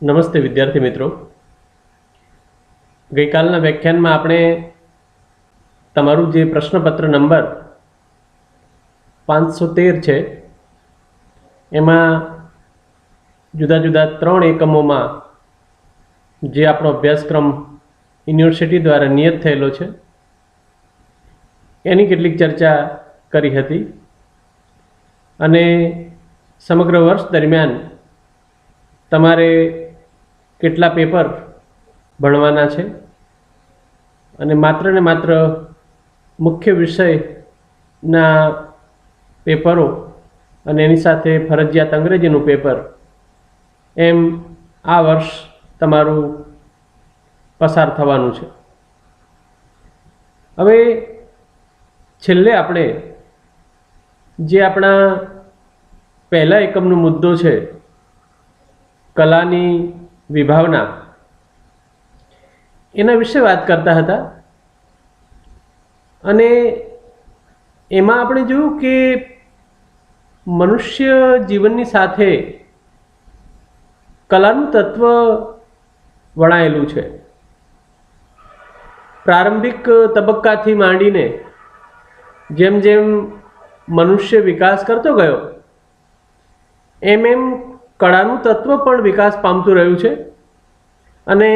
નમસ્તે વિદ્યાર્થી મિત્રો, ગઈકાલના વ્યાખ્યાનમાં આપણે તમારું જે પ્રશ્નપત્ર નંબર 513 છે એમાં જુદા જુદા 3 એકમોમાં જે આપણો અભ્યાસક્રમ યુનિવર્સિટી દ્વારા નિયત થયેલો છે એની કેટલીક ચર્ચા કરી હતી અને સમગ્ર વર્ષ દરમિયાન તમારે કેટલા પેપર ભણવાના છે અને માત્ર ને માત્ર મુખ્ય વિષયના પેપરો અને એની સાથે ફરજિયાત અંગ્રેજીનું પેપર એમ આ વર્ષ તમારું પસાર થવાનું છે। હવે છેલ્લે આપણે જે આપણા પહેલા એકમનો મુદ્દો છે કલાની વિભાવના, એના વિશે વાત કરતા હતા અને એમાં આપણે જોયું કે મનુષ્ય જીવનની સાથે કલાનું તત્વ વણાયેલું છે। પ્રારંભિક તબક્કાથી માંડીને જેમ જેમ મનુષ્ય વિકાસ કરતો ગયો એમ એમ કળાનું તત્વ પણ વિકાસ પામતું રહ્યું છે અને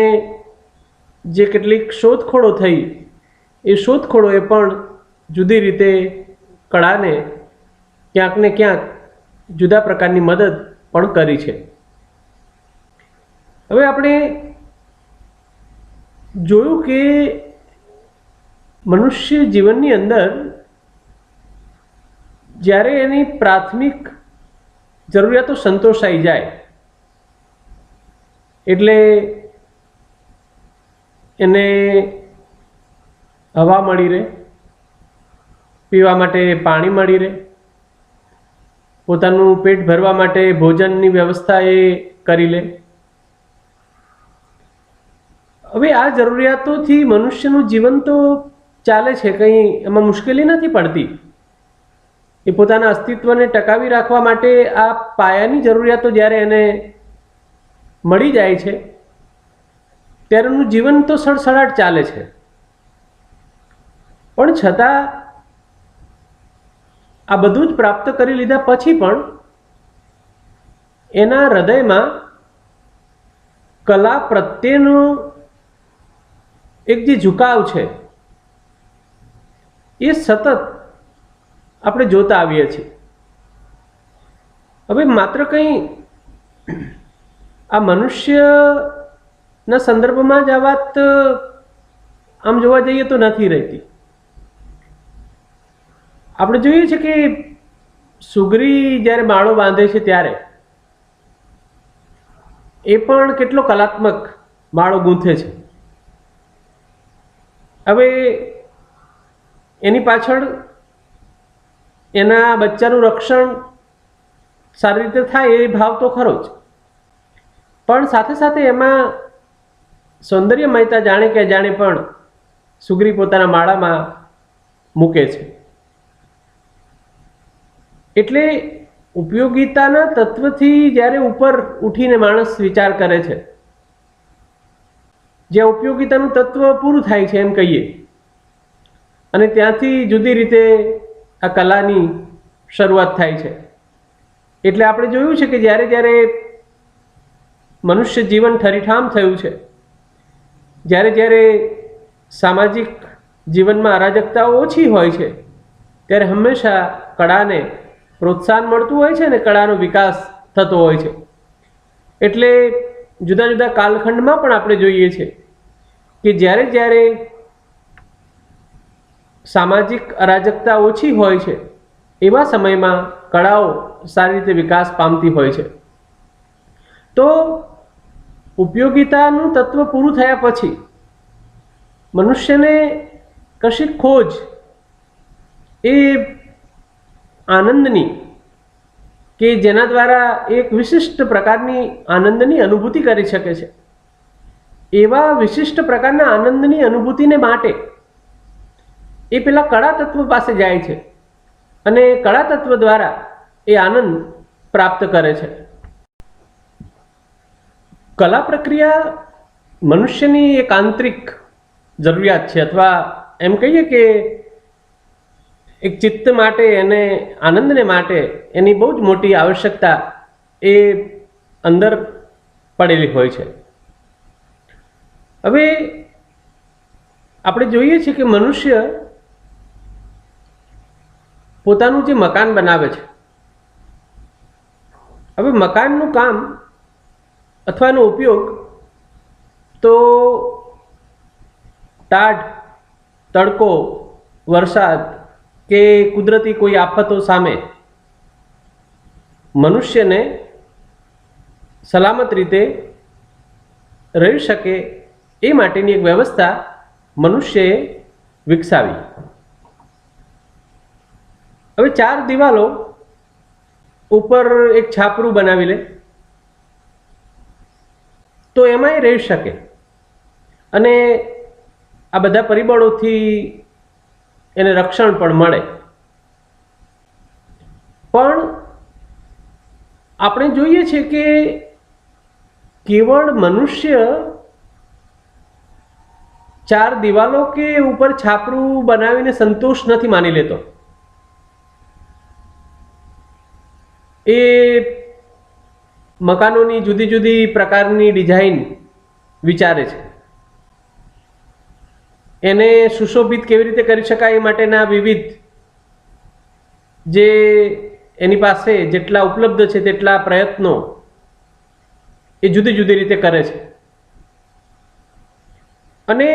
જે કેટલીક શોધખોળો થઈ એ શોધખોળોએ પણ જુદી રીતે કળાને ક્યાંક ને ક્યાંક જુદા પ્રકારની મદદ પણ કરી છે। હવે આપણે જોયું કે મનુષ્ય જીવનની અંદર જ્યારે એની પ્રાથમિક જરૂરિયાતો સંતોષાઈ જાય એટલે એને હવા મળી રહે, પીવા માટે પાણી મળી રહે, પોતાનું પેટ ભરવા માટે ભોજનની વ્યવસ્થા એ કરી લે। હવે આ જરૂરિયાતોથી મનુષ્યનું જીવન તો ચાલે છે, કંઈ એમાં મુશ્કેલી નથી પડતી। એ પોતાના અસ્તિત્વને ટકાવી રાખવા માટે આ પાયાની જરૂરિયાતો જ્યારે એને મળી જાય છે ત્યારે એનું જીવન તો સડસડાટ ચાલે છે, પણ છતાં આ બધું જ પ્રાપ્ત કરી લીધા પછી પણ એના હૃદયમાં કલા પ્રત્યેનો એક જે ઝુકાવ છે એ સતત આપણે જોતા આવીએ છીએ। હવે માત્ર કંઈ આ મનુષ્યના સંદર્ભમાં જ આ વાત આમ જોવા જઈએ તો નથી રહેતી। આપણે જોઈએ છીએ કે સુગરી જ્યારે માળો બાંધે છે ત્યારે એ પણ કેટલો કલાત્મક માળો ગૂંથે છે। હવે એની પાછળ એના બચ્ચાનું રક્ષણ સારી રીતે થાય એ ભાવ તો ખરો જ, પણ સાથે સાથે એમાં સૌંદર્યમયતા જાણે કે જાણે પણ સુગરી પોતાના માળામાં મૂકે છે। એટલે ઉપયોગિતાના તત્વથી જ્યારે ઉપર ઉઠીને માણસ વિચાર કરે છે, જ્યાં ઉપયોગિતાનું તત્વ પૂરું થાય છે એમ કહીએ, અને ત્યાંથી જુદી રીતે આ કલાની શરૂઆત થાય છે। એટલે આપણે જોયું છે કે જ્યારે જ્યારે મનુષ્ય જીવન ઠરીઠામ થયું છે, જ્યારે જ્યારે સામાજિક જીવનમાં અરાજકતાઓ ઓછી હોય છે ત્યારે હંમેશા કળાને પ્રોત્સાહન મળતું હોય છે અને કળાનો વિકાસ થતો હોય છે। એટલે જુદા જુદા કાલખંડમાં પણ આપણે જોઈએ છીએ કે જ્યારે જ્યારે સામાજિક અરાજકતા ઓછી હોય છે એવા સમયમાં કળાઓ સારી રીતે વિકાસ પામતી હોય છે। તો ઉપયોગિતાનું તત્વ પૂરું થયા પછી મનુષ્યને કશી ખોજ એ આનંદની કે જેના દ્વારા એક વિશિષ્ટ પ્રકારની આનંદની અનુભૂતિ કરી શકે છે, એવા વિશિષ્ટ પ્રકારના આનંદની અનુભૂતિને માટે એ પેલા કળા તત્વ પાસે જાય છે અને કળા તત્વ દ્વારા એ આનંદ પ્રાપ્ત કરે છે। કલા પ્રક્રિયા મનુષ્યની એક આંતરિક જરૂરિયાત છે, અથવા એમ કહીએ કે એક ચિત્ત માટે અને આનંદને માટે એની બહુ જ મોટી આવશ્યકતા એ અંદર પડેલી હોય છે. હવે આપણે જોઈએ છીએ કે મનુષ્ય પોતાનું જે મકાન બનાવે છે, હવે મકાનનું કામ અથવા એનો ઉપયોગ તો ટાઢ, તડકો, વરસાદ કે કુદરતી કોઈ આફતો સામે મનુષ્યને સલામત રીતે રહી શકે એ માટેની એક વ્યવસ્થા મનુષ્યએ વિકસાવી. હવે 4 દિવાલો ઉપર એક છાપરું બનાવી લે તો એમાંય રહી શકે, અને આ બધા પરિબળોથી એને રક્ષણ પણ મળે. પણ આપણે જોઈએ છે કે કેવળ મનુષ્ય 4 દિવાલો કે ઉપર છાપરું બનાવીને સંતોષ નથી માની લેતો. એ મકાનોની જુદી જુદી પ્રકારની ડિઝાઇન વિચારે છે, એને સુશોભિત કેવી રીતે કરી શકાય એ માટેના વિવિધ જે એની પાસે જેટલા ઉપલબ્ધ છે તેટલા પ્રયત્નો એ જુદી જુદી રીતે કરે છે, અને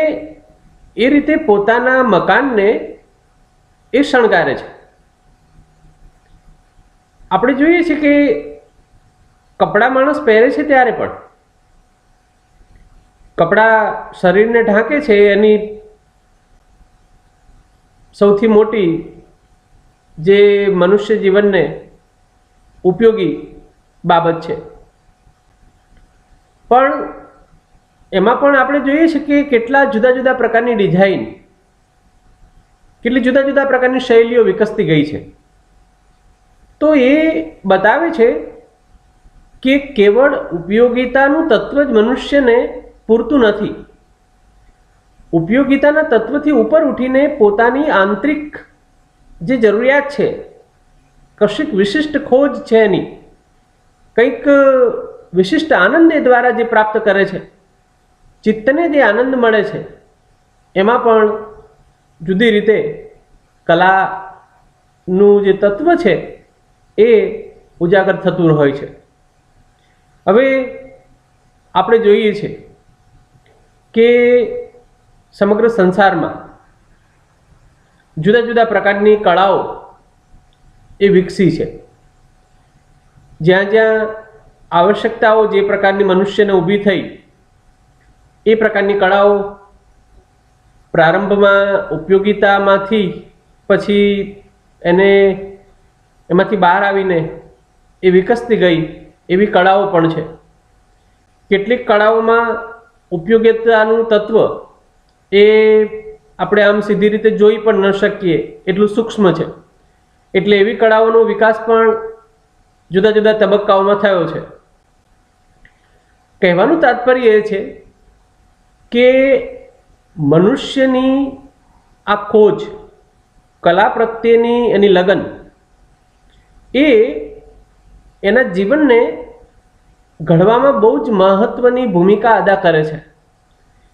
એ રીતે પોતાના મકાનને એ શણગારે છે. આપણે જોઈએ છીએ કે કપડાં માણસ પહેરે છે ત્યારે પણ કપડાં શરીરને ઢાંકે છે, એની સૌથી મોટી જે મનુષ્ય જીવનને ઉપયોગી બાબત છે. પણ એમાં પણ આપણે જોઈએ છીએ કે કેટલા જુદા જુદા પ્રકારની ડિઝાઇન, કેટલી જુદા જુદા પ્રકારની શૈલીઓ વિકસતી ગઈ છે. તો એ બતાવે છે કે કેવળ ઉપયોગિતાનું તત્વ જ મનુષ્યને પૂરતું નથી. ઉપયોગિતાના તત્વથી ઉપર ઉઠીને પોતાની આંતરિક જે જરૂરિયાત છે, કશીક વિશિષ્ટ ખોજ છે, એની કંઈક વિશિષ્ટ આનંદ એ દ્વારા જે પ્રાપ્ત કરે છે, ચિત્તને જે આનંદ મળે છે, એમાં પણ જુદી રીતે કલાનું જે તત્વ છે એ ઉજાગર થતું હોય છે. હવે આપણે જોઈએ છીએ કે સમગ્ર સંસારમાં જુદા જુદા પ્રકારની કળાઓ એ વિકસી છે. જ્યાં જ્યાં આવશ્યકતાઓ જે પ્રકારની મનુષ્યને ઊભી થઈ એ પ્રકારની કળાઓ પ્રારંભમાં ઉપયોગિતામાંથી પછી એને એમાંથી બહાર આવીને એ વિકસતી ગઈ એવી કળાઓ પણ છે. કેટલીક કળાઓમાં ઉપયોગિતાનું તત્વ એ આપણે આમ સીધી રીતે જોઈ પણ ન શકીએ એટલું સૂક્ષ્મ છે, એટલે એવી કળાઓનો વિકાસ પણ જુદા જુદા તબક્કાઓમાં થયો છે. કહેવાનું તાત્પર્ય એ છે કે મનુષ્યની આ ખોજ, કલા પ્રત્યેની એની લગન એ એના જીવનને ઘડવામાં બહુ જ મહત્વની ભૂમિકા અદા કરે છે.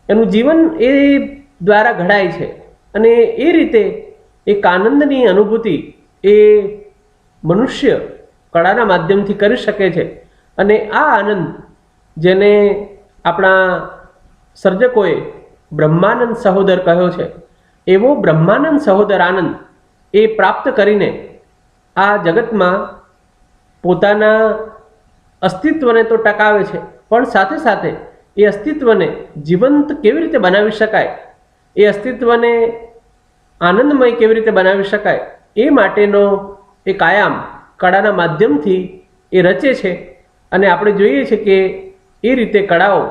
એનું જીવન એ દ્વારા ઘડાય છે, અને એ રીતે એક આનંદની અનુભૂતિ એ મનુષ્ય કળાના માધ્યમથી કરી શકે છે. અને આ આનંદ જેને આપણા સર્જકોએ બ્રહ્માનંદ સહોદર કહ્યો છે, એવો બ્રહ્માનંદ સહોદર આનંદ એ પ્રાપ્ત કરીને આ જગતમાં પોતાના અસ્તિત્વને તો ટકાવે છે, પણ સાથે સાથે એ અસ્તિત્વને જીવંત કેવી રીતે બનાવી શકાય, એ અસ્તિત્વને આનંદમય કેવી રીતે બનાવી શકાય એ માટેનો એક આયામ કળાના માધ્યમથી એ રચે છે. અને આપણે જોઈએ છીએ કે એ રીતે કળાઓ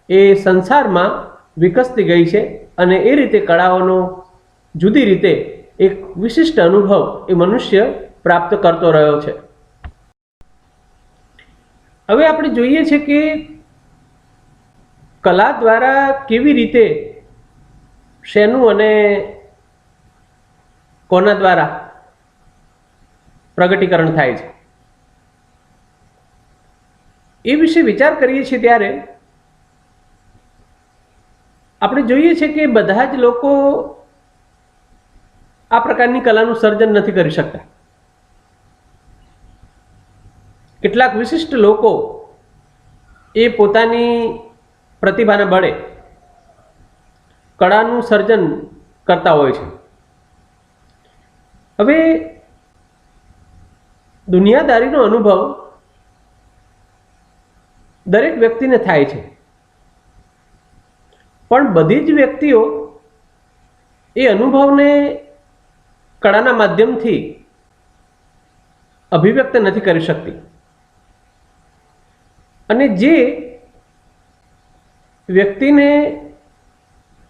એ સંસારમાં વિકસતી ગઈ છે, અને એ રીતે કળાઓનો જુદી રીતે એક વિશિષ્ટ અનુભવ એ મનુષ્ય પ્રાપ્ત કરતો રહ્યો છે. હવે આપણે જોઈએ છીએ કે કલા દ્વારા કેવી રીતે, શેનું અને કોના દ્વારા પ્રગટીકરણ થાય છે એ વિશે વિચાર કરીએ છીએ ત્યારે આપણે જોઈએ છીએ કે બધા જ લોકો આ પ્રકારની કલાનું સર્જન નથી કરી શકતા. કેટલાક વિશિષ્ટ લોકો એ પોતાની પ્રતિભાના બળે કળાનું સર્જન કરતા હોય છે. હવે દુનિયાદારીનો અનુભવ દરેક વ્યક્તિને થાય છે, પણ બધી જ વ્યક્તિઓ એ અનુભવને કળાના માધ્યમથી અભિવ્યક્ત નથી કરી શકતી. અને જે વ્યક્તિને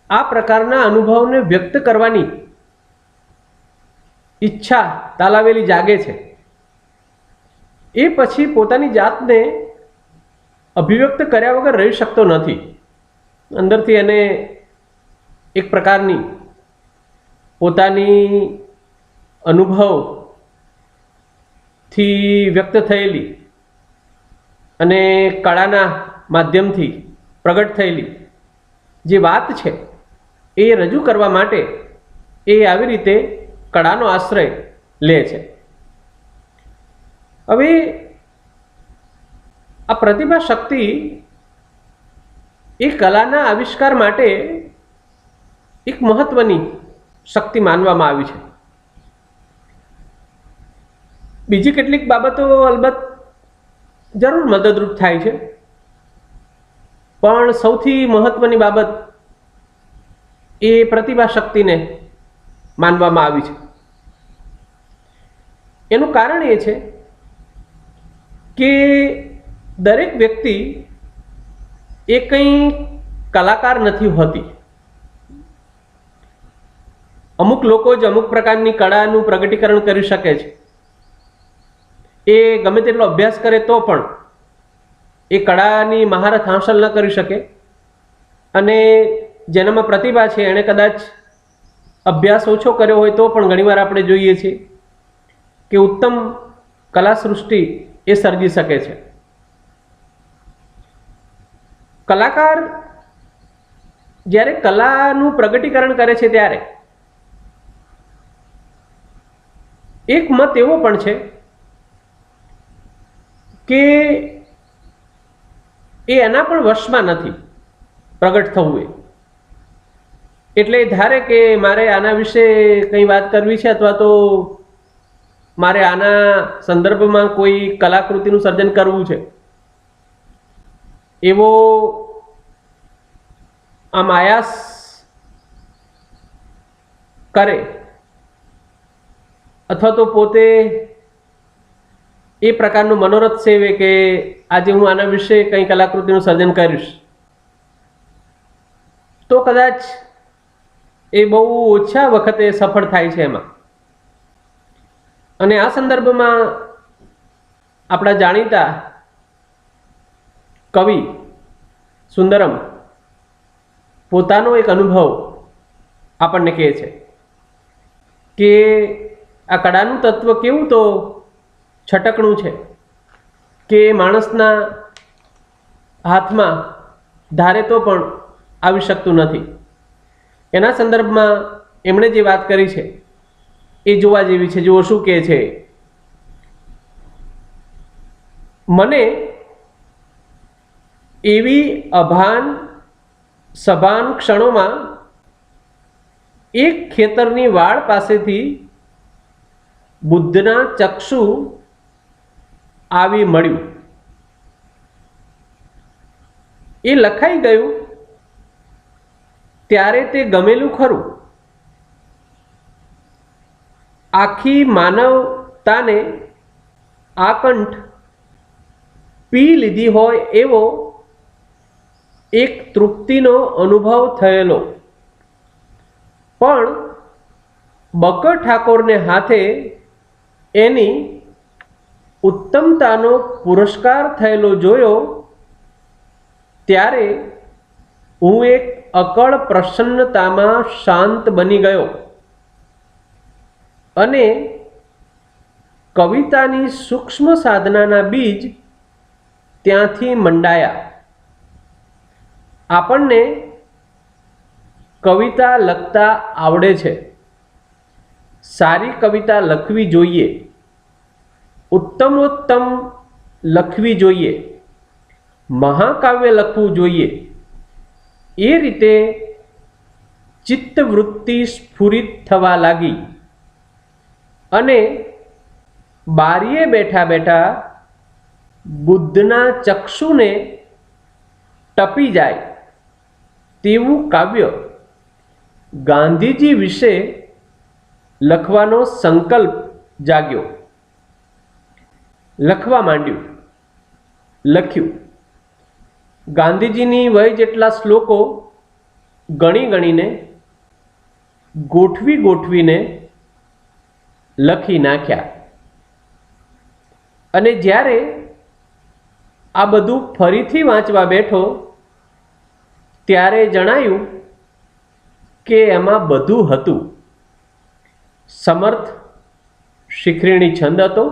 આ પ્રકારના અનુભવને વ્યક્ત કરવાની ઈચ્છા તાલાવેલી જાગે છે એ પછી પોતાની જાતને અભિવ્યક્ત કર્યા વગર રહી શકતો નથી. અંદરથી એને એક પ્રકારની પોતાની અનુભવથી વ્યક્ત થયેલી અને કળાના માધ્યમથી પ્રગટ થયેલી જે વાત છે એ રજૂ કરવા માટે એ આવી રીતે કળાનો આશ્રય લે છે. હવે આ પ્રતિભા શક્તિ એ કલાના આવિષ્કાર માટે એક મહત્વની શક્તિ માનવામાં આવી છે. બીજી કેટલીક બાબતો અલબત્ત જરૂર મદદરૂપ થાય છે, પણ સૌથી મહત્વની બાબત એ પ્રતિભા શક્તિને માનવામાં આવી છે. એનું કારણ એ છે કે દરેક વ્યક્તિ એ કંઈ કલાકાર નથી હોતી. અમુક લોકો જ અમુક પ્રકારની કળાનું પ્રગટીકરણ કરી શકે છે. એ ગમે તેટલો અભ્યાસ કરે તો પણ એ કળાની મહારત હાંસલ ન કરી શકે. અને જેનામાં પ્રતિભા છે એણે કદાચ અભ્યાસ ઓછો કર્યો હોય તો પણ ઘણીવાર આપણે જોઈએ છીએ કે ઉત્તમ કલા સૃષ્ટિ એ સર્જી શકે છે. કલાકાર જ્યારે કલાનું પ્રગટીકરણ કરે છે ત્યારે એક મત એવો પણ છે કે એ એના પણ વશમાં નથી પ્રગટ થવું. એટલે ધારે કે મારે આના વિશે કંઈ વાત કરવી છે અથવા તો મારે આના સંદર્ભમાં કોઈ કલાકૃતિનું સર્જન કરવું છે, એવો આમ આયાસ કરે અથવા તો પોતે એ પ્રકારનું મનોરથ સેવે કે આજે હું આના વિશે કંઈ કલાકૃતિનું સર્જન કરીશ, તો કદાચ એ બહુ ઓછા વખતે સફળ થાય છે એમાં. અને આ સંદર્ભમાં આપણા જાણીતા કવિ સુંદરમ પોતાનો એક અનુભવ આપણને કહે છે કે આ કળાનું તત્વ કેવું તો છટકણું છે કે માણસના હાથમાં ધારે તો પણ આવી શકતું નથી. એના સંદર્ભમાં એમણે જે વાત કરી છે એ જોવા જેવી છે. જુઓ શું કહે છે: મને એવી અભાન સભાન ક્ષણોમાં એક ખેતરની વાડ પાસેથી બુદ્ધના ચક્ષુ આવી મળ્યું. એ લખાઈ ગયું ત્યારે તે ગમેલું ખરું. આખી માનવતાને આકંઠ પી લીધી હોય એવો એક તૃપ્તિનો અનુભવ થયેલો. પણ બકર ઠાકોરને હાથે એની ઉત્તમતાનો પુરસ્કાર થયેલો જોયો ત્યારે હું એક અકળ પ્રસન્નતામાં શાંત બની ગયો અને કવિતાની સૂક્ષ્મ સાધનાના બીજ ત્યાંથી મંડાયા. આપણને કવિતા લખતા આવડે છે. સારી કવિતા લખવી જોઈએ, ઉત્તમોત્તમ લખવી જોઈએ, મહાકાવ્ય લખવું જોઈએ. એ રીતે ચિત્તવૃત્તિ સ્ફુરિત થવા લાગી અને બારીએ બેઠા બેઠા બુદ્ધના ચક્ષુને ટપી જાય તેવું કાવ્ય ગાંધીજી વિશે લખવાનો સંકલ્પ જાગ્યો. લખવા માંડ્યું. લખ્યું. ગાંધીજીની વય જેટલા શ્લોકો ગણી ગણીને ગોઠવી ગોઠવીને લખી નાખ્યા. અને જ્યારે આ બધું ફરીથી વાંચવા બેઠો ત્યારે જણાયું કે એમાં બધું હતું. સમર્થ શિખરીણી છંદ હતો,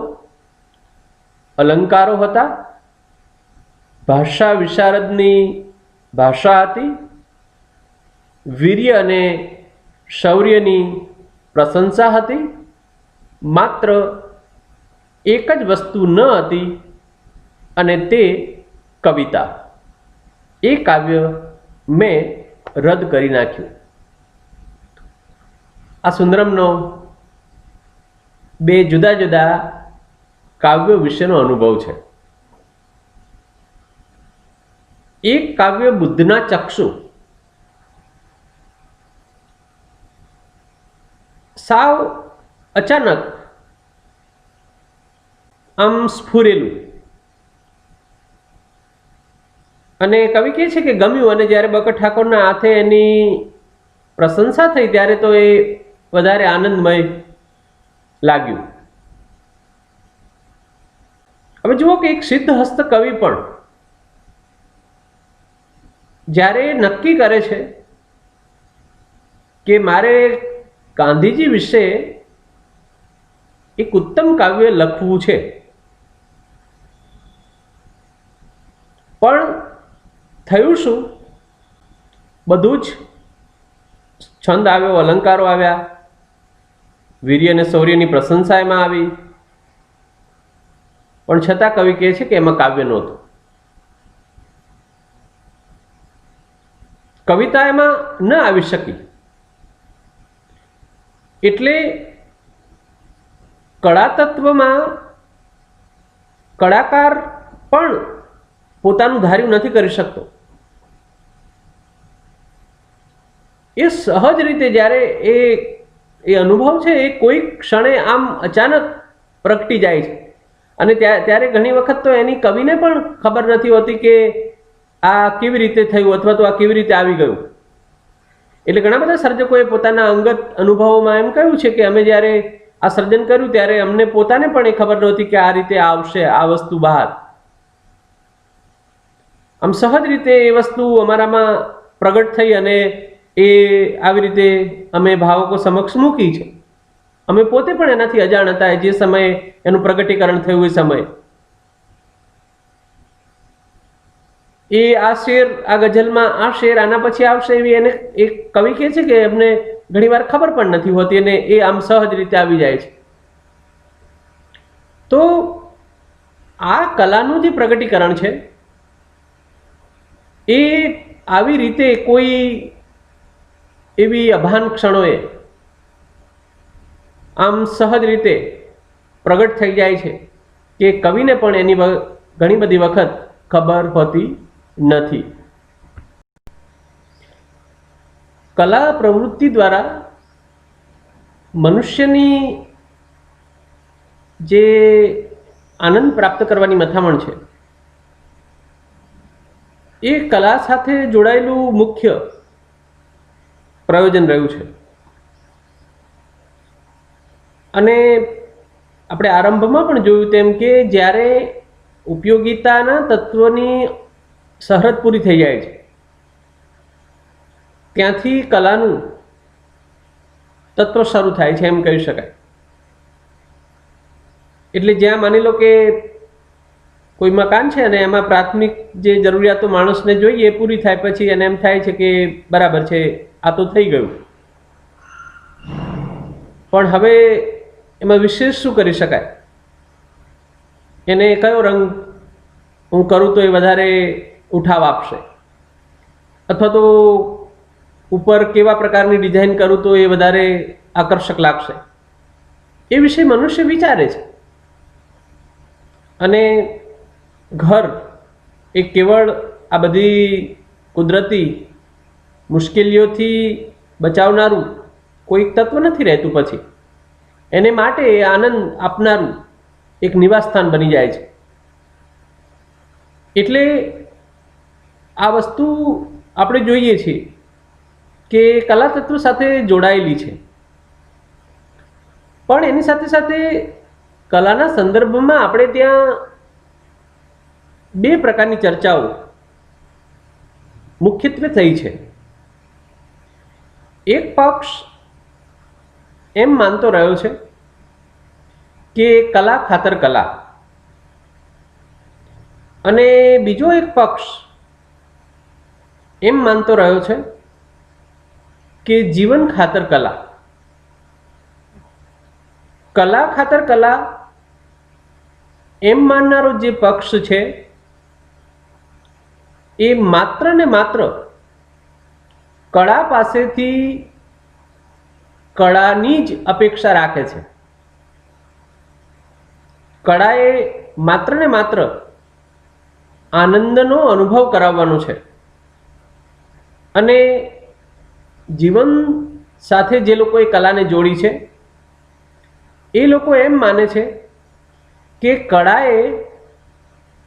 અલંકારો હતા, ભાષા વિશારદની ભાષા હતી, વીર્ય અને શૌર્યની પ્રશંસા હતી. માત્ર એક જ વસ્તુ ન હતી અને તે કવિતા. એ કાવ્ય મેં રદ કરી નાખ્યું. આ સુંદરમનો બે જુદા જુદા કાવ્યો વિશેનો અનુભવ છે. એક કાવ્ય બુદ્ધના ચક્ષુ, સાવ અચાનક આમ સ્ફુરેલું, અને કવિ કહે છે કે ગમ્યું. અને જ્યારે બકટ ઠાકોરના હાથે એની પ્રશંસા થઈ ત્યારે તો એ વધારે આનંદમય લાગ્યું. હવે જુઓ કે એક સિદ્ધ હસ્ત કવિ પણ જ્યારે નક્કી કરે છે કે મારે ગાંધીજી વિશે એક ઉત્તમ કાવ્ય લખવું છે, પણ થયું શું? બધું જ છંદ આવ્યો, અલંકારો આવ્યા, વીર્ય અને શૌર્યની પ્રશંસા એમાં આવી, પણ છતાં કવિ કહે છે કે એમાં કાવ્ય નહોતું. કવિતા એમાં ન આવી શકી. એટલે કળા તત્વમાં કળાકાર પણ પોતાનું ધાર્યું નથી કરી શકતો. એ સહજ રીતે જ્યારે એ અનુભવ છે એ કોઈક ક્ષણે આમ અચાનક પ્રગટી જાય છે. અને ત્યારે ઘણી વખત તો એની કવિને પણ ખબર નથી હોતી કે આ કેવી રીતે થયું અથવા તો આ કેવી રીતે આવી ગયું. એટલે ઘણા બધા સર્જકોએ પોતાના અંગત અનુભવોમાં એમ કહ્યું છે કે અમે જ્યારે આ સર્જન કર્યું ત્યારે અમને પોતાને પણ એ ખબર નહોતી કે આ રીતે આવશે આ વસ્તુ બહાર. આમ સહજ રીતે એ વસ્તુ અમારામાં પ્રગટ થઈ અને એ આવી રીતે અમે ભાવકો સમક્ષ મૂકી છે. અમે પોતે પણ એનાથી અજાણ હતા જે સમયે એનું પ્રગટીકરણ થયું એ સમયે. એ આ શેર, આ ગઝલમાં આ શેર આના પછી આવશે એવી એને એક કવિ કહે છે કે એમને ઘણીવાર ખબર પણ નથી હોતી અને એ આમ સહજ રીતે આવી જાય છે. તો આ કલાનું જે પ્રગટીકરણ છે એ આવી રીતે કોઈ એવી અભાન ક્ષણોએ આમ સહજ રીતે પ્રગટ થઈ જાય છે કે કવિને પણ એની ઘણી બધી વખત ખબર હોતી નથી. કલા પ્રવૃત્તિ દ્વારા મનુષ્યની જે આનંદ પ્રાપ્ત કરવાની મથામણ છે એ કલા સાથે જોડાયેલું મુખ્ય પ્રયોજન રહ્યું છે. અને આપણે આરંભમાં પણ જોયું તેમ કે જ્યારે ઉપયોગિતાના તત્વની શરત પૂરી થઈ જાય છે ત્યાંથી કલાનું તત્વ શરૂ થાય છે એમ કહી શકાય. એટલે જ્યાં માની લો કે કોઈ મકાન છે અને એમાં પ્રાથમિક જે જરૂરિયાતો માણસને જોઈએ એ પૂરી થાય પછી એને એમ થાય છે કે બરાબર છે, આ તો થઈ ગયું, પણ હવે એમાં વિશેષ શું કરી શકાય, એને કયો રંગ હું કરું તો એ વધારે ઉઠાવ આપશે, અથવા તો ઉપર કેવા પ્રકારની ડિઝાઇન કરું તો એ વધારે આકર્ષક લાગશે, એ વિશે મનુષ્ય વિચારે છે. અને ઘર એ કેવળ આ બધી કુદરતી મુશ્કેલીઓથી બચાવનારું કોઈક તત્વ નથી રહેતું, પછી એને માટે આનંદ આપનારું એક નિવાસસ્થાન બની જાય છે. એટલે આ વસ્તુ આપણે જોઈએ છીએ કે કલા તત્વ સાથે જોડાયેલી છે, પણ એની સાથે સાથે કલાના સંદર્ભમાં આપણે ત્યાં બે પ્રકારની ચર્ચાઓ મુખ્યત્વે થઈ છે. એક પક્ષ એમ માનતો રહ્યો છે કે કલા ખાતર કલા, અને બીજો એક પક્ષ એમ માનતો રહ્યો છે કે જીવન ખાતર કલા. કલા ખાતર કલા એમ માનનારો જે પક્ષ છે એ માત્ર ને માત્ર કળા પાસેથી કળાની જ અપેક્ષા રાખે છે. કળા એ માત્ર ને માત્ર આનંદનો અનુભવ કરાવવાનો છે, અને જીવન સાથે જે લોકોએ કલાને જોડી છે એ લોકો એમ માને છે કે કળાએ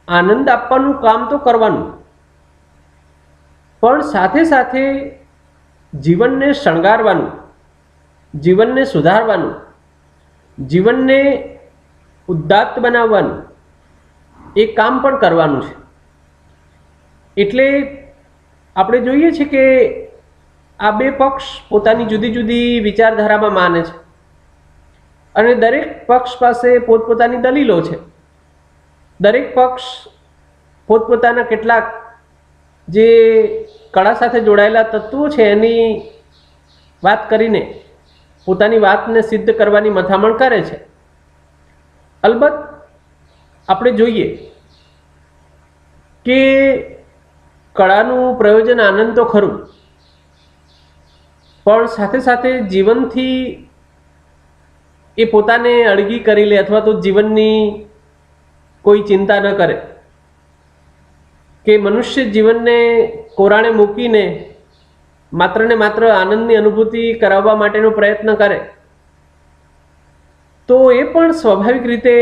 આનંદ આપવાનું કામ તો કરવાનું, પણ સાથે સાથે જીવનને શણગારવાનું, જીવનને સુધારવાનું, જીવનને ઉદ્દાત્ત બનાવવાનું એ કામ પણ કરવાનું છે. એટલે આપણે જોઈએ છીએ કે આ બે પક્ષ પોતાની જુદી જુદી વિચારધારામાં માને છે, અને દરેક પક્ષ પાસે પોતપોતાની દલીલો છે. દરેક પક્ષ પોતપોતાના કેટલાક જે કળા સાથે જોડાયેલા તત્વો છે એની વાત કરીને પોતાની વાતને સિદ્ધ કરવાની મથામણ કરે છે. અલબત્ત આપણે જોઈએ કે કળાનું પ્રયોજન આનંદ તો ખરું, પણ સાથે સાથે જીવનથી એ પોતાને અળગી કરી લે, અથવા તો જીવનની કોઈ ચિંતા ન કરે, કે મનુષ્ય જીવનને કોરાણે મૂકીને માત્ર ને માત્ર આનંદની અનુભૂતિ કરાવવા માટેનો પ્રયત્ન કરે, તો એ પણ સ્વાભાવિક રીતે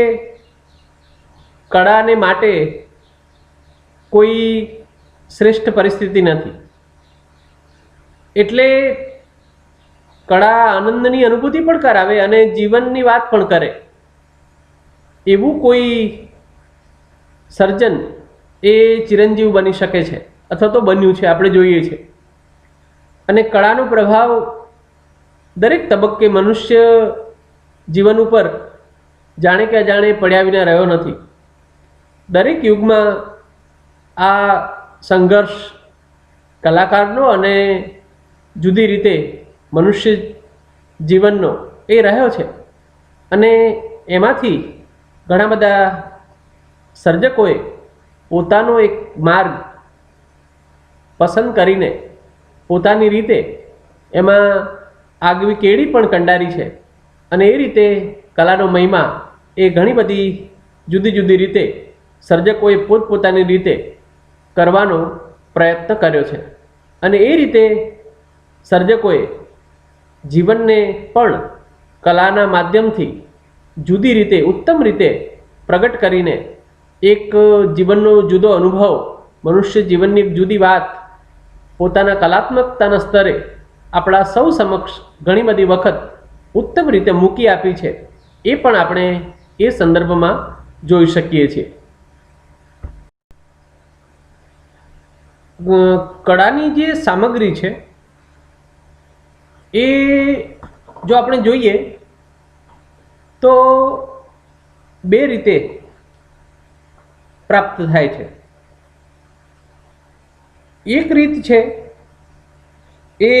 કળાને માટે કોઈ શ્રેષ્ઠ પરિસ્થિતિ નથી. એટલે કળા આનંદની અનુભૂતિ પણ કરાવે અને જીવનની વાત પણ કરે, એવું કોઈ સર્જન એ ચિરંજીવ બની શકે છે, અથવા તો બન્યું છે, આપણે જોઈએ છીએ. અને કળાનો પ્રભાવ દરેક તબક્કે મનુષ્ય જીવન ઉપર જાણે કે અજાણે પડ્યા વિના રહ્યો નથી. દરેક યુગમાં આ સંઘર્ષ કલાકારનો અને જુદી રીતે મનુષ્ય જીવનનો એ રહ્યો છે, અને એમાંથી ઘણા બધા સર્જકોએ પોતાનો એક માર્ગ પસંદ કરીને પોતાની રીતે એમાં આગવી કેળી પણ કંડારી છે, અને એ રીતે કલાનો મહિમા એ ઘણી બધી જુદી જુદી રીતે સર્જકોએ પોતપોતાની રીતે કરવાનો પ્રયત્ન કર્યો છે. અને એ રીતે સર્જકોએ જીવનને પણ કલાના માધ્યમથી જુદી રીતે, ઉત્તમ રીતે પ્રગટ કરીને એક જીવનનો જુદો અનુભવ, મનુષ્ય જીવનની એક જુદી વાત પોતાના કલાત્મકતાના સ્તરે આપણા સૌ સમક્ષ ઘણી બધી વખત ઉત્તમ રીતે મૂકી આપી છે, એ પણ આપણે એ સંદર્ભમાં જોઈ શકીએ છીએ. કળાની જે સામગ્રી છે એ જો આપણે જોઈએ તો બે રીતે પ્રાપ્ત થાય છે. એક રીત છે એ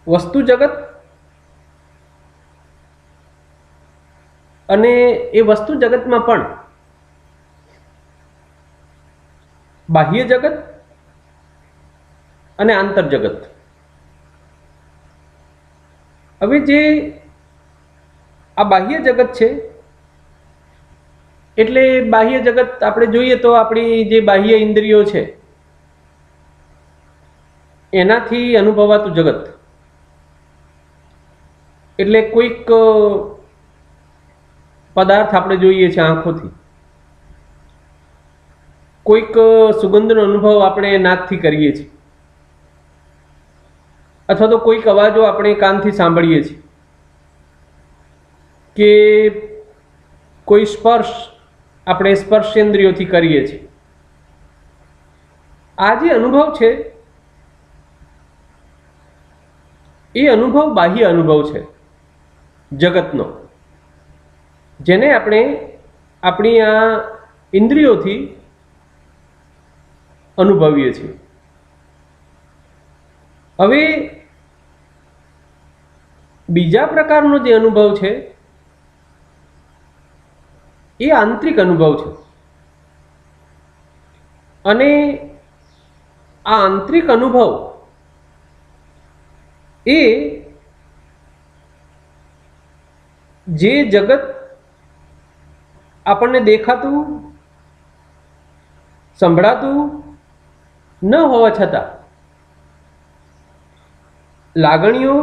વસ્તુ જગત, અને એ વસ્તુ જગતમાં પણ બાહ્ય જગત અને આંતર જગત. હવે જે આ બાહ્ય જગત છે, એટલે બાહ્ય જગત આપણે જોઈએ તો આપણી જે બાહ્ય ઇન્દ્રિયો છે એનાથી અનુભવાતું જગત. એટલે કોઈક પદાર્થ આપણે જોઈએ છીએ આંખોથી, કોઈક સુગંધનો અનુભવ આપણે નાકથી કરીએ છીએ, અથવા તો કોઈક અવાજો આપણે કાનથી સાંભળીએ છીએ, કે કોઈ સ્પર્શ આપણે સ્પર્શેન્દ્રિયોથી કરીએ છીએ. આ જે અનુભવ છે એ અનુભવ બાહ્ય અનુભવ છે જગતનો, જેને આપણે આપણી આ ઇન્દ્રિયોથી અનુભવીએ છીએ. હવે બીજા પ્રકારનો જે અનુભવ છે એ આંતરિક અનુભવ છે, અને આ આંતરિક અનુભવ એ જે જગત આપણને દેખાતું સંભળાતું ન હોવા છતાં લાગણીઓ,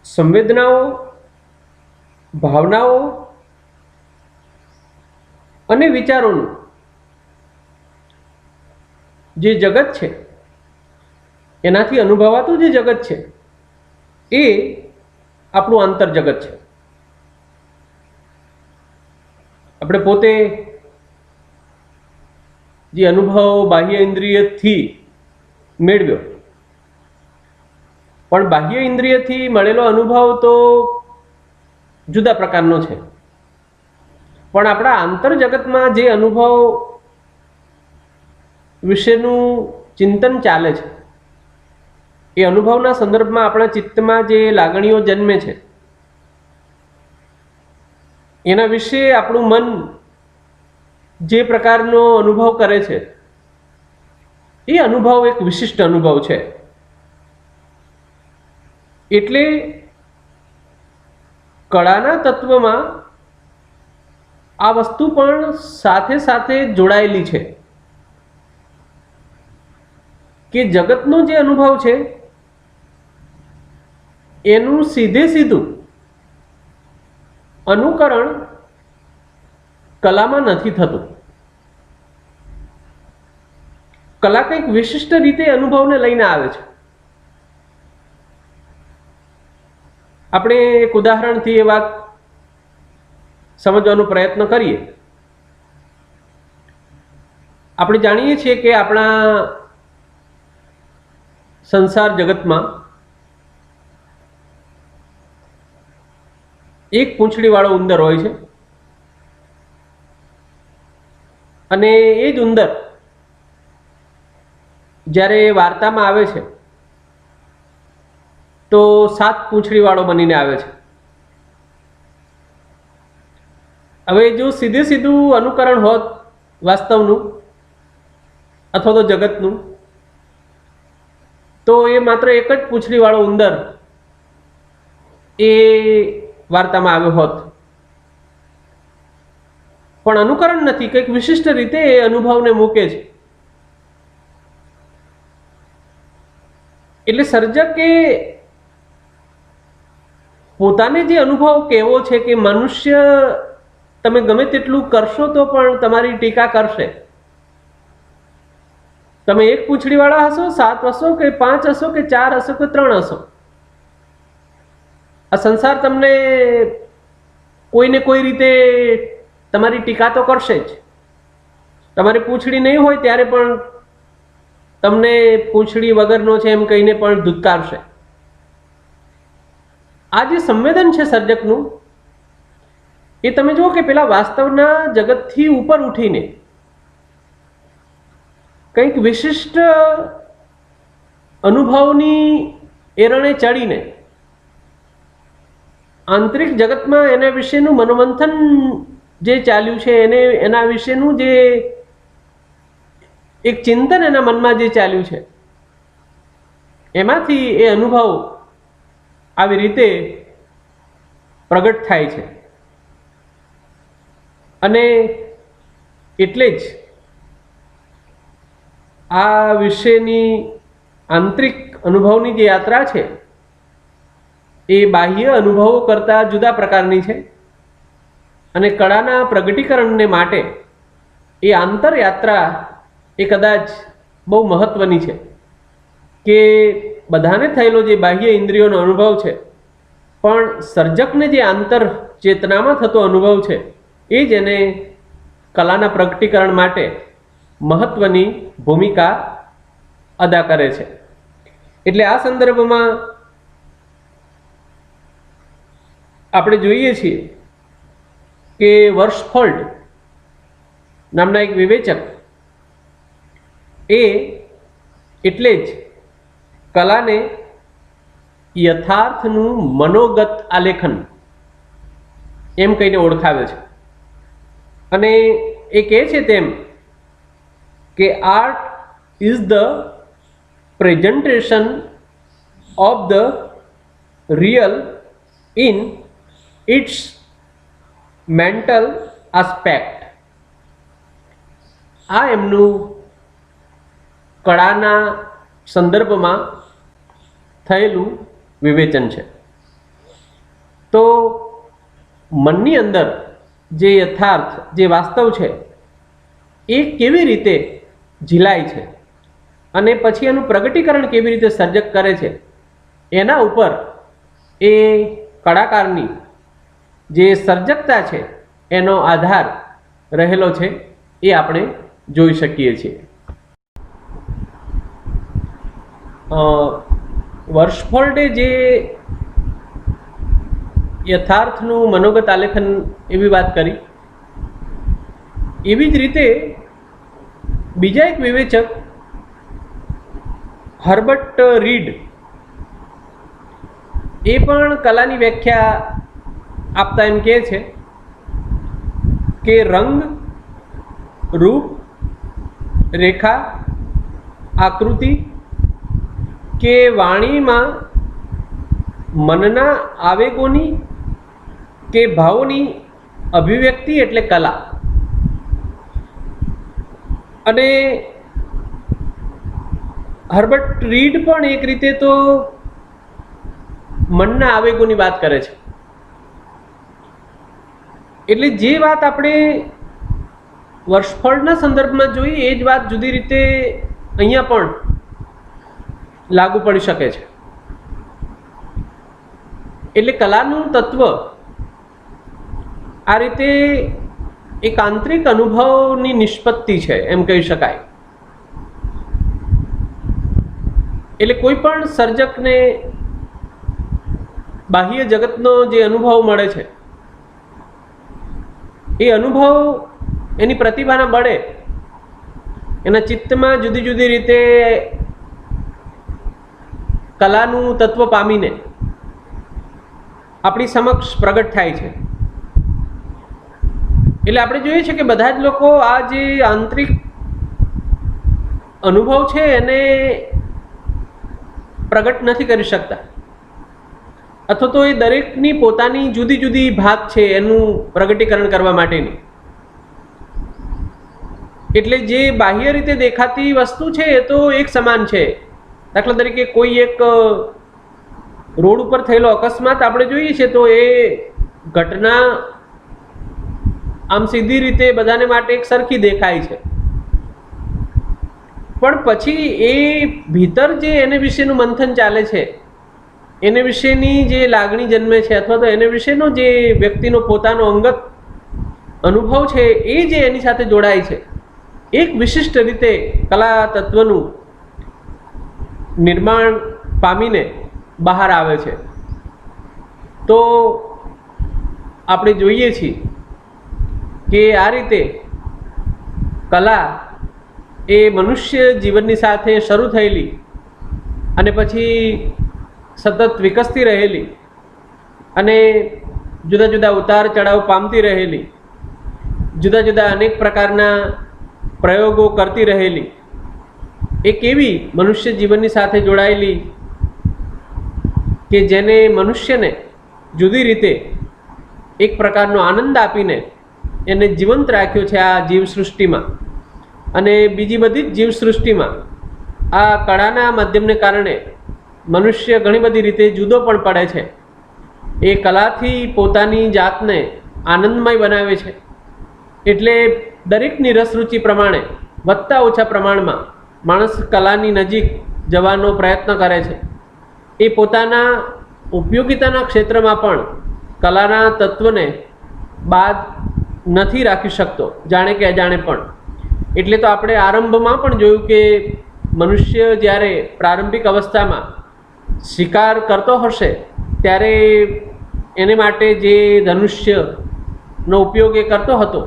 સંવેદનાઓ, ભાવનાઓ અને વિચારોનું જે જગત છે, એનાથી અનુભવાતું જે જગત છે એ આપણું આંતર જગત છે. આપણે પોતે જે અનુભવ બાહ્ય ઇન્દ્રિયથી મેળવ્યો, પણ બાહ્ય ઇન્દ્રિયથી મળેલો અનુભવ તો જુદા પ્રકારનો છે, પણ આપણા આંતર જગતમાં જે અનુભવ વિશેનું ચિંતન ચાલે છે, એ અનુભવના સંદર્ભમાં આપણા ચિત્તમાં જે લાગણીઓ જન્મે છે, એના વિશે આપણું મન જે પ્રકારનો અનુભવ કરે છે એ અનુભવ એક વિશિષ્ટ અનુભવ છે. એટલે કળાના તત્વમાં આ વસ્તુ પણ સાથે સાથે જોડાયેલી છે કે જગતનો જે અનુભવ છે એનું સીધે સીધું અનુકરણ કલામાં નથી થતું. કલા કંઈક વિશિષ્ટ રીતે અનુભવને લઈને આવે છે. આપણે એક ઉદાહરણથી એ વાત સમજવાનો પ્રયત્ન કરીએ. આપણે જાણીએ છીએ કે આપણા સંસાર જગતમાં એક પૂંછડી વાળો ઉંદર હોય છે, અને એ જ ઉંદર જ્યારે વાર્તામાં આવે છે તો 7 પૂંછડી વાળો બનીને આવે છે. હવે જો સીધે સીધું અનુકરણ હોત વાસ્તવનું અથવા તો જગતનું, તો એ માત્ર એક જ પૂંછડી વાળો ઉંદર એ વાર્તામાં આવ્યો હોત. પણ અનુકરણ નથી, કંઈક વિશિષ્ટ રીતે એ અનુભવને મૂકે છે. એટલે સર્જકે પોતાને જે અનુભવ કહેવો છે કે મનુષ્ય તમે ગમે તેટલું કરશો તો પણ તમારી ટીકા કરશે. તમે એક પૂંછડીવાળા હશો, 7 હશો કે 5 હશો કે 4 હશો કે 3 હશો, આ સંસાર તમને કોઈને કોઈ રીતે તમારી ટીકા તો કરશે જ. તમારી પૂંછડી નહીં હોય ત્યારે પણ તમને પૂંછડી વગરનો છે એમ કહીને પણ ધુતકારશે. આ જે સંવેદન છે સર્જકનું, એ તમે જુઓ કે પેલા વાસ્તવના જગતથી ઉપર ઉઠીને કંઈક વિશિષ્ટ અનુભવની એરણે ચડીને આંતરિક જગતમાં એના વિશેનું મનોમંથન જે ચાલ્યું છે, એના વિશેનું જે એક ચિંતન એના મનમાં જે ચાલ્યું છે, એમાંથી એ અનુભવ આવી રીતે પ્રગટ થાય છે. અને એટલે જ આ વિશેની આંતરિક અનુભવની જે યાત્રા છે એ બાહ્ય અનુભવો કરતાં જુદા પ્રકારની છે. અને કળાના પ્રગટીકરણને માટે એ આંતરયાત્રા એ કદાચ બહુ મહત્વની છે કે બધાને થયેલો જે બાહ્ય ઇન્દ્રિયોનો અનુભવ છે, પણ સર્જકને જે આંતર ચેતનામાં થતો અનુભવ છે એ જ એને કલાના પ્રગટીકરણ માટે મહત્વની ભૂમિકા અદા કરે છે. એટલે આ સંદર્ભમાં આપણે જોઈએ છીએ કે વર્ષફોલ્ડ નામના એક વિવેચક એ એટલે જ કલાને યથાર્થનું મનોગત આલેખન એમ કહીને ઓળખાવે છે. અને એ કહે છે તેમ કે art is the presentation of the real in its mental aspect. આ એમનું કળાના સંદર્ભમાં થયેલું વિવેચન છે. તો મનની અંદર જે યથાર્થ, જે વાસ્તવ છે એ કેવી રીતે ઝીલાય છે અને પછી એનું પ્રગટીકરણ કેવી રીતે સર્જક કરે છે, એના ઉપર એ કળાકારની જે સર્જકતા છે એનો આધાર રહેલો છે, એ આપણે જોઈ શકીએ છીએ. વર્ષફોલ્ડે જે યથાર્થનું મનોગત આલેખન એવી વાત કરી, એવી જ રીતે બીજા એક વિવેચક હર્બર્ટ રીડ એ પણ કલાની વ્યાખ્યા આપતા એમ કહે છે કે રંગ, રૂપ, રેખા, આકૃતિ કે વાણીમાં મનના આવેગોની કે ભાવોની અભિવ્યક્તિ એટલે કલા. અને હર્બર્ટ રીડ પણ એક રીતે તો મનના આવેગોની વાત કરે છે. એટલે જે વાત આપણે વર્ષફોલ્ડના સંદર્ભમાં જોઈએ એ જ વાત જુદી રીતે અહીંયા પણ લાગુ પડી શકે છે. એટલે કલાનું તત્વ આ રીતે એક આંતરિક અનુભવની નિષ્પત્તિ છે એમ કહી શકાય. એટલે કોઈ પણ સર્જકને બાહ્ય જગતનો જે અનુભવ મળે છે એ અનુભવ એની પ્રતિભાના બળે એના ચિત્તમાં જુદી જુદી રીતે કલાનું તત્વ પામીને આપણી સમક્ષ પ્રગટ થાય છે. એટલે આપણે જોઈએ છે કે બધા જ લોકો આ જે આંતરિક અનુભવ છે એને પ્રગટ નથી કરી શકતા, અથવા તો એ દરેકની પોતાની જુદી જુદી ભાત છે એનું પ્રગટીકરણ કરવા માટેની. એટલે જે બાહ્ય રીતે દેખાતી વસ્તુ છે એ તો એક સમાન છે. દાખલા તરીકે કોઈ એક રોડ ઉપર થયેલો અકસ્માત આપણે જોઈએ છે તો એ ઘટના આમ સીધી રીતે બધાને માટે એક સરખી દેખાય છે, પણ પછી એ ભીતર જે એને વિશેનું મંથન ચાલે છે, એને વિશેની જે લાગણી જન્મે છે, અથવા તો એને વિશેનો જે વ્યક્તિનો પોતાનો અંગત અનુભવ છે એ જે એની સાથે જોડાય છે, એક વિશિષ્ટ રીતે કલા તત્વનું નિર્માણ પામીને બહાર આવે છે. તો આપણે જોઈએ છીએ કે આ રીતે કલા એ મનુષ્ય જીવનની સાથે શરૂ થયેલી અને પછી સતત વિકસતી રહેલી અને જુદા જુદા ઉતાર ચઢાવ પામતી રહેલી, જુદા જુદા અનેક પ્રકારના પ્રયોગો કરતી રહેલી એક એવી મનુષ્ય જીવનની સાથે જોડાયેલી કે જેને મનુષ્યને જુદી રીતે એક પ્રકારનો આનંદ આપીને એને જીવંત રાખ્યો છે આ જીવસૃષ્ટિમાં. અને બીજી બધી જ જીવસૃષ્ટિમાં આ કળાના માધ્યમને કારણે મનુષ્ય ઘણી બધી રીતે જુદો પણ પડે છે. એ કલાથી પોતાની જાતને આનંદમય બનાવે છે. એટલે દરેકની રસરૂચિ પ્રમાણે વધતા ઓછા પ્રમાણમાં માણસ કલાની નજીક જવાનો પ્રયત્ન કરે છે. એ પોતાના ઉપયોગિતાના ક્ષેત્રમાં પણ કલાના તત્વને બાદ નથી રાખી શકતો, જાણે કે અજાણે પણ. એટલે તો આપણે આરંભમાં પણ જોયું કે મનુષ્ય જ્યારે પ્રારંભિક અવસ્થામાં શિકાર કરતો હશે ત્યારે એને માટે જે ધનુષ્યનો ઉપયોગ એ કરતો હતો,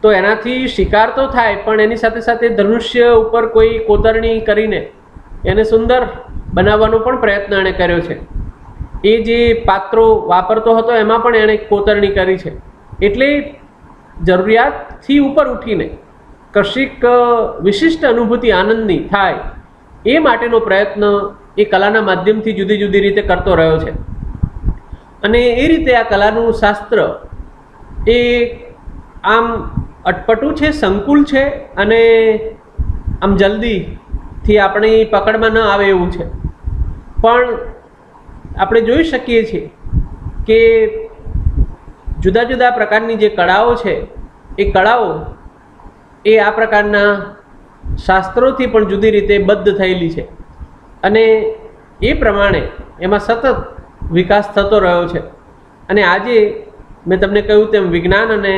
તો એનાથી શિકાર તો થાય પણ એની સાથે સાથે ધનુષ્ય ઉપર કોઈ કોતરણી કરીને એને સુંદર બનાવવાનો પણ પ્રયત્ન એણે કર્યો છે. એ જે પાત્રો વાપરતો હતો એમાં પણ એણે કોતરણી કરી છે. એટલે જરૂરિયાતથી ઉપર ઉઠીને કશીક વિશિષ્ટ અનુભૂતિ આનંદની થાય એ માટેનો પ્રયત્ન એ કલાના માધ્યમથી જુદી જુદી રીતે કરતો રહ્યો છે. અને એ રીતે આ કલાનું શાસ્ત્ર એ આમ અટપટું છે, સંકુલ છે અને આમ જલ્દીથી આપણી પકડમાં ન આવે એવું છે. પણ આપણે જોઈ શકીએ છીએ કે જુદા જુદા પ્રકારની જે કળાઓ છે એ કળાઓ એ આ પ્રકારના શાસ્ત્રોથી પણ જુદી રીતે બદ્ધ થયેલી છે અને એ પ્રમાણે એમાં સતત વિકાસ થતો રહ્યો છે. અને આજે મેં તમને કહ્યું તેમ વિજ્ઞાન અને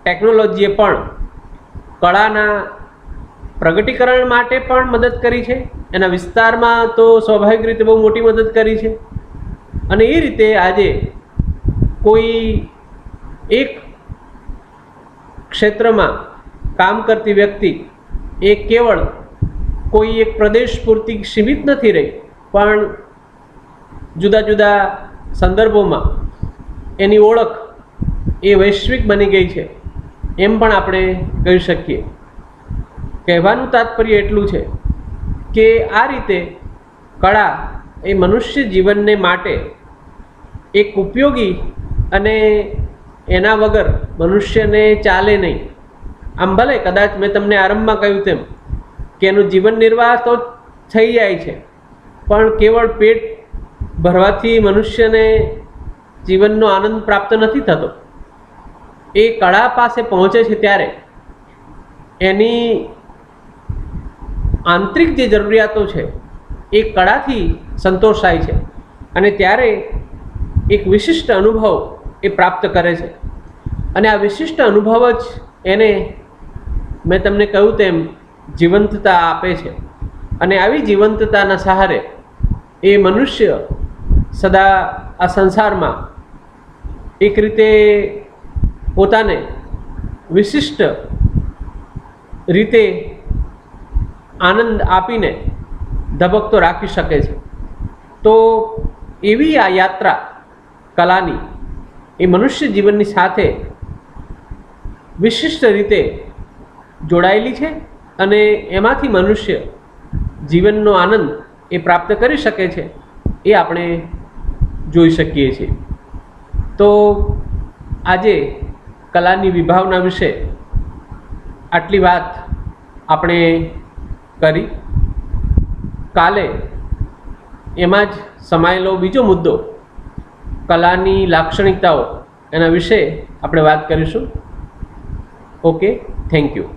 ટેકનોલોજીએ પણ કળાના પ્રગટીકરણ માટે પણ મદદ કરી છે. એના વિસ્તારમાં તો સ્વાભાવિક રીતે બહુ મોટી મદદ કરી છે. અને એ રીતે આજે કોઈ એક ક્ષેત્રમાં કામ કરતી વ્યક્તિ એ કેવળ કોઈ એક પ્રદેશ પૂરતી સીમિત નથી રહી, પણ જુદા જુદા સંદર્ભોમાં એની ઓળખ એ વૈશ્વિક બની ગઈ છે એમ પણ આપણે કહી શકીએ. કહેવાનું તાત્પર્ય એટલું છે કે આ રીતે કળા એ મનુષ્ય જીવનને માટે એક ઉપયોગી અને એના વગર મનુષ્યને ચાલે નહીં. આમ ભલે કદાચ મેં તમને આરંભમાં કહ્યું તેમ કે એનું જીવન નિર્વાહ તો થઈ જાય છે, પણ કેવળ પેટ ભરવાથી મનુષ્યને જીવનનો આનંદ પ્રાપ્ત નથી થતો. એ કળા પાસે પહોંચે છે ત્યારે એની આંતરિક જે જરૂરિયાતો છે એ કળાથી સંતોષાય છે અને ત્યારે એક વિશિષ્ટ અનુભવ એ પ્રાપ્ત કરે છે. અને આ વિશિષ્ટ અનુભવ જ એને મેં તમને કહ્યું તેમ જીવંતતા આપે છે. અને આવી જીવંતતાના સહારે એ મનુષ્ય સદા આ સંસારમાં એક રીતે પોતાને વિશિષ્ટ રીતે આનંદ આપીને ધબકતો રાખી શકે છે. તો એવી આ યાત્રા કલાની એ મનુષ્ય જીવનની સાથે વિશિષ્ટ રીતે જોડાયેલી છે અને એમાંથી મનુષ્ય જીવનનો આનંદ એ પ્રાપ્ત કરી શકે છે એ આપણે જોઈ શકીએ છીએ. તો આજે કલાની વિભાવના વિશે આટલી વાત આપણે કરી. કાલે એમાં જ સમાયેલો બીજો મુદ્દો કલાની લાક્ષણિકતાઓ એના વિશે આપણે વાત કરીશું. Okay, thank you.